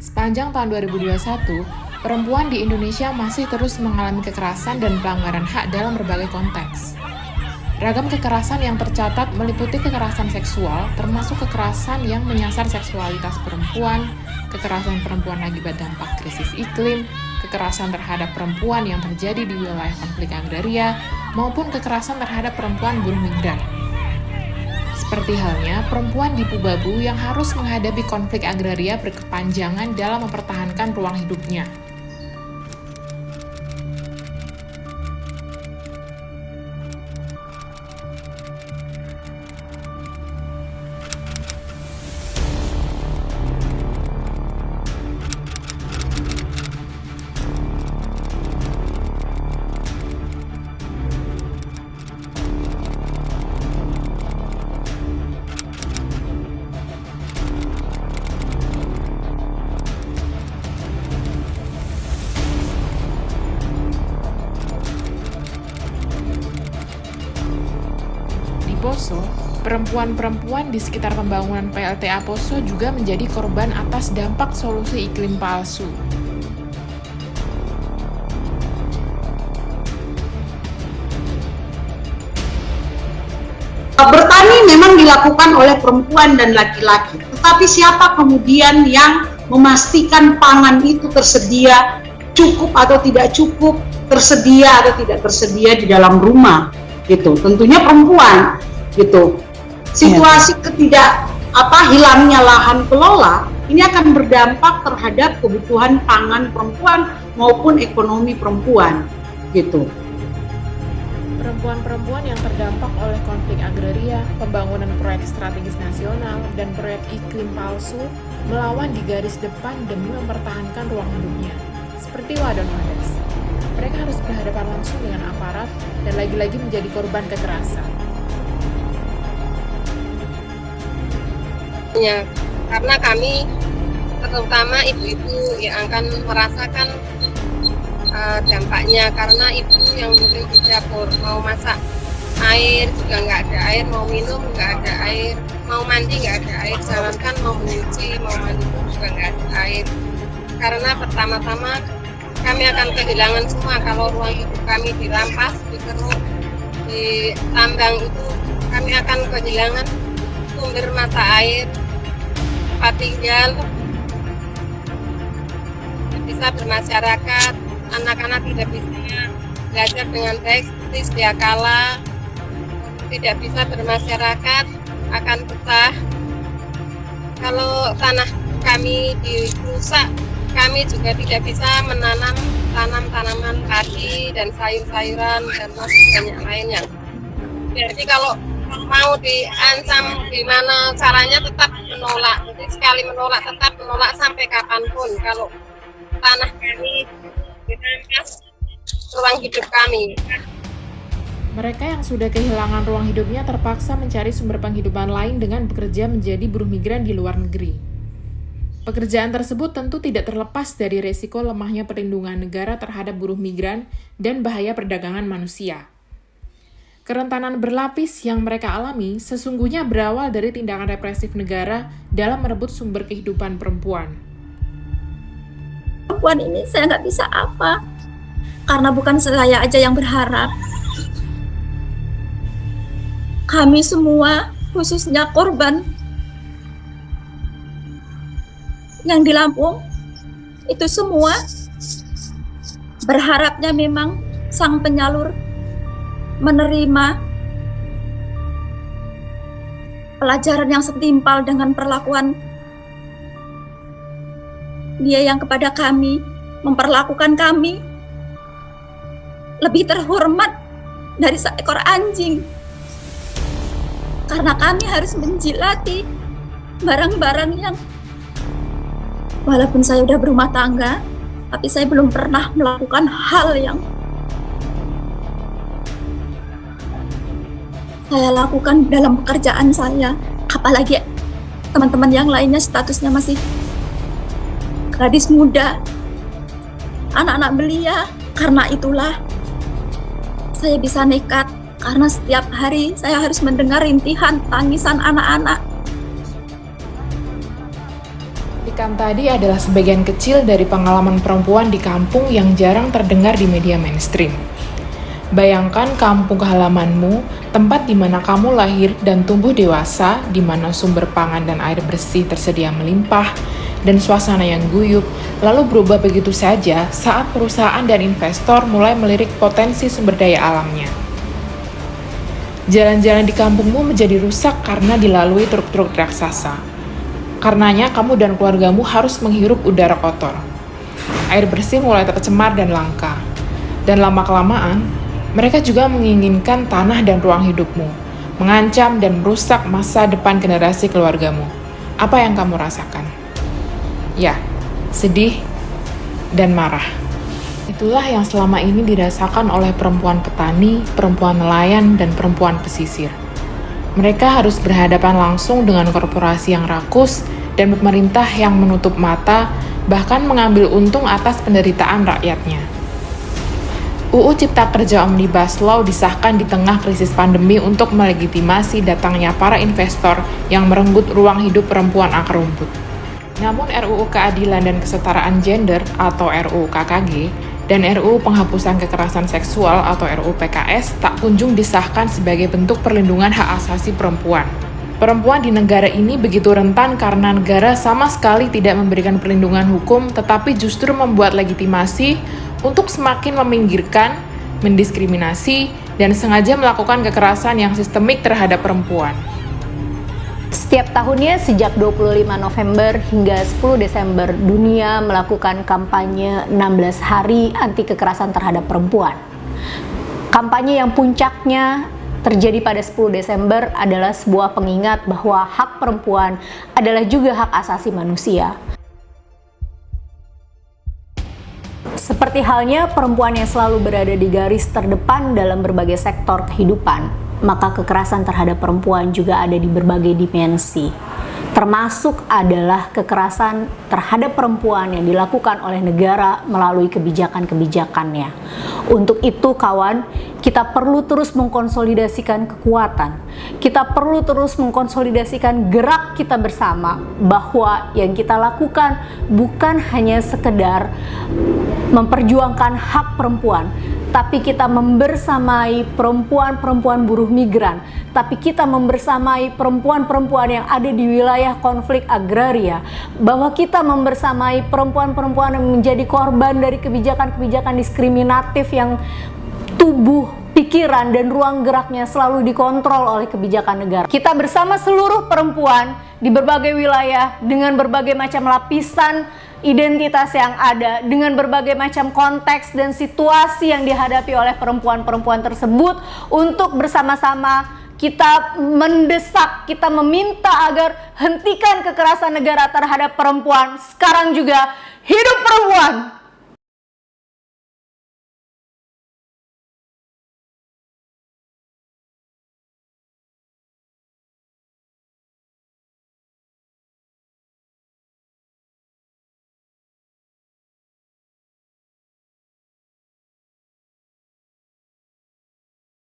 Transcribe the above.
Sepanjang tahun 2021, perempuan di Indonesia masih terus mengalami kekerasan dan pelanggaran hak dalam berbagai konteks. Ragam kekerasan yang tercatat meliputi kekerasan seksual, termasuk kekerasan yang menyasar seksualitas perempuan, kekerasan perempuan akibat dampak krisis iklim, kekerasan terhadap perempuan yang terjadi di wilayah konflik agraria, maupun kekerasan terhadap perempuan buruh migran. Seperti halnya perempuan di Pubabu yang harus menghadapi konflik agraria berkepanjangan dalam mempertahankan ruang hidupnya. Poso, perempuan-perempuan di sekitar pembangunan PLTA Poso juga menjadi korban atas dampak solusi iklim palsu. Bertani memang dilakukan oleh perempuan dan laki-laki, tetapi siapa kemudian yang memastikan pangan itu tersedia, cukup atau tidak cukup, tersedia atau tidak tersedia di dalam rumah, gitu. Tentunya perempuan, gitu. Situasi hilangnya lahan kelola ini akan berdampak terhadap kebutuhan pangan perempuan maupun ekonomi perempuan, gitu. Perempuan-perempuan yang terdampak oleh konflik agraria, pembangunan proyek strategis nasional, dan proyek iklim palsu melawan di garis depan demi mempertahankan ruang hidupnya. Seperti Wadon Wades, mereka harus berhadapan langsung dengan aparat dan lagi-lagi menjadi korban kekerasan. Ya, karena kami terutama ibu-ibu yang akan merasakan dampaknya, karena ibu yang mungkin di dapur mau masak air juga nggak ada air, mau minum nggak ada air, mau mandi nggak ada air, jangankan mau menyuci, mau mandi juga nggak ada air. Karena pertama-tama kami akan kehilangan semua kalau ruang hidup kami dirampas, dikeruk, ditambang itu kami akan kehilangan sumber mata air, tempat tinggal, bisa bermasyarakat, anak-anak tidak bisa belajar dengan baik seperti sedia kala, tidak bisa bermasyarakat, akan betah. Kalau tanah kami dirusak, kami juga tidak bisa tanam tanaman padi dan sayur-sayuran dan masih banyak lainnya. Jadi kalau mau diancam gimana caranya tetap menolak. Jadi sekali menolak tetap menolak sampai kapanpun. Kalau tanah kami dirampas, ruang hidup kami. Mereka yang sudah kehilangan ruang hidupnya terpaksa mencari sumber penghidupan lain dengan bekerja menjadi buruh migran di luar negeri. Pekerjaan tersebut tentu tidak terlepas dari resiko lemahnya perlindungan negara terhadap buruh migran dan bahaya perdagangan manusia. Kerentanan berlapis yang mereka alami sesungguhnya berawal dari tindakan represif negara dalam merebut sumber kehidupan perempuan. Perempuan ini saya nggak bisa apa, karena bukan saya aja yang berharap. Kami semua, khususnya korban yang di Lampung, itu semua berharapnya memang sang penyalur menerima pelajaran yang setimpal dengan perlakuan dia yang kepada kami, memperlakukan kami lebih terhormat dari seekor anjing. Karena kami harus menjilati barang-barang yang walaupun saya udah berumah tangga, tapi saya belum pernah melakukan hal yang saya lakukan dalam pekerjaan saya. Apalagi teman-teman yang lainnya statusnya masih gadis muda, anak-anak belia. Karena itulah saya bisa nekat, karena setiap hari saya harus mendengar rintihan tangisan anak-anak. bagikan tadi adalah sebagian kecil dari pengalaman perempuan di kampung yang jarang terdengar di media mainstream. Bayangkan kampung halamanmu, tempat di mana kamu lahir dan tumbuh dewasa, di mana sumber pangan dan air bersih tersedia melimpah, dan suasana yang guyup, lalu berubah begitu saja saat perusahaan dan investor mulai melirik potensi sumber daya alamnya. Jalan-jalan di kampungmu menjadi rusak karena dilalui truk-truk raksasa. Karenanya kamu dan keluargamu harus menghirup udara kotor. Air bersih mulai tercemar dan langka. Dan lama-kelamaan, mereka juga menginginkan tanah dan ruang hidupmu, mengancam dan merusak masa depan generasi keluargamu. Apa yang kamu rasakan? Ya, sedih dan marah. Itulah yang selama ini dirasakan oleh perempuan petani, perempuan nelayan, dan perempuan pesisir. Mereka harus berhadapan langsung dengan korporasi yang rakus dan pemerintah yang menutup mata, bahkan mengambil untung atas penderitaan rakyatnya. UU Cipta Kerja Omnibus Law disahkan di tengah krisis pandemi untuk melegitimasi datangnya para investor yang merenggut ruang hidup perempuan akar rumput. Namun RUU Keadilan dan Kesetaraan Gender atau RUU KKG dan RUU Penghapusan Kekerasan Seksual atau RUU PKS tak kunjung disahkan sebagai bentuk perlindungan hak asasi perempuan. Perempuan di negara ini begitu rentan karena negara sama sekali tidak memberikan perlindungan hukum, tetapi justru membuat legitimasi untuk semakin meminggirkan, mendiskriminasi, dan sengaja melakukan kekerasan yang sistemik terhadap perempuan. Setiap tahunnya sejak 25 November hingga 10 Desember, dunia melakukan kampanye 16 hari anti kekerasan terhadap perempuan. Kampanye yang puncaknya terjadi pada 10 Desember adalah sebuah pengingat bahwa hak perempuan adalah juga hak asasi manusia. Seperti halnya perempuan yang selalu berada di garis terdepan dalam berbagai sektor kehidupan, maka kekerasan terhadap perempuan juga ada di berbagai dimensi. Termasuk adalah kekerasan terhadap perempuan yang dilakukan oleh negara melalui kebijakan-kebijakannya. Untuk itu kawan, kita perlu terus mengkonsolidasikan kekuatan. Kita perlu terus mengkonsolidasikan gerak kita bersama bahwa yang kita lakukan bukan hanya sekedar memperjuangkan hak perempuan, tapi kita membersamai perempuan-perempuan buruh migran, tapi kita membersamai perempuan-perempuan yang ada di wilayah konflik agraria, bahwa kita membersamai perempuan-perempuan yang menjadi korban dari kebijakan-kebijakan diskriminatif yang tubuh, pikiran, dan ruang geraknya selalu dikontrol oleh kebijakan negara. Kita bersama seluruh perempuan di berbagai wilayah dengan berbagai macam lapisan identitas yang ada, dengan berbagai macam konteks dan situasi yang dihadapi oleh perempuan-perempuan tersebut, untuk bersama-sama kita mendesak, kita meminta agar hentikan kekerasan negara terhadap perempuan. Sekarang juga hidup perempuan!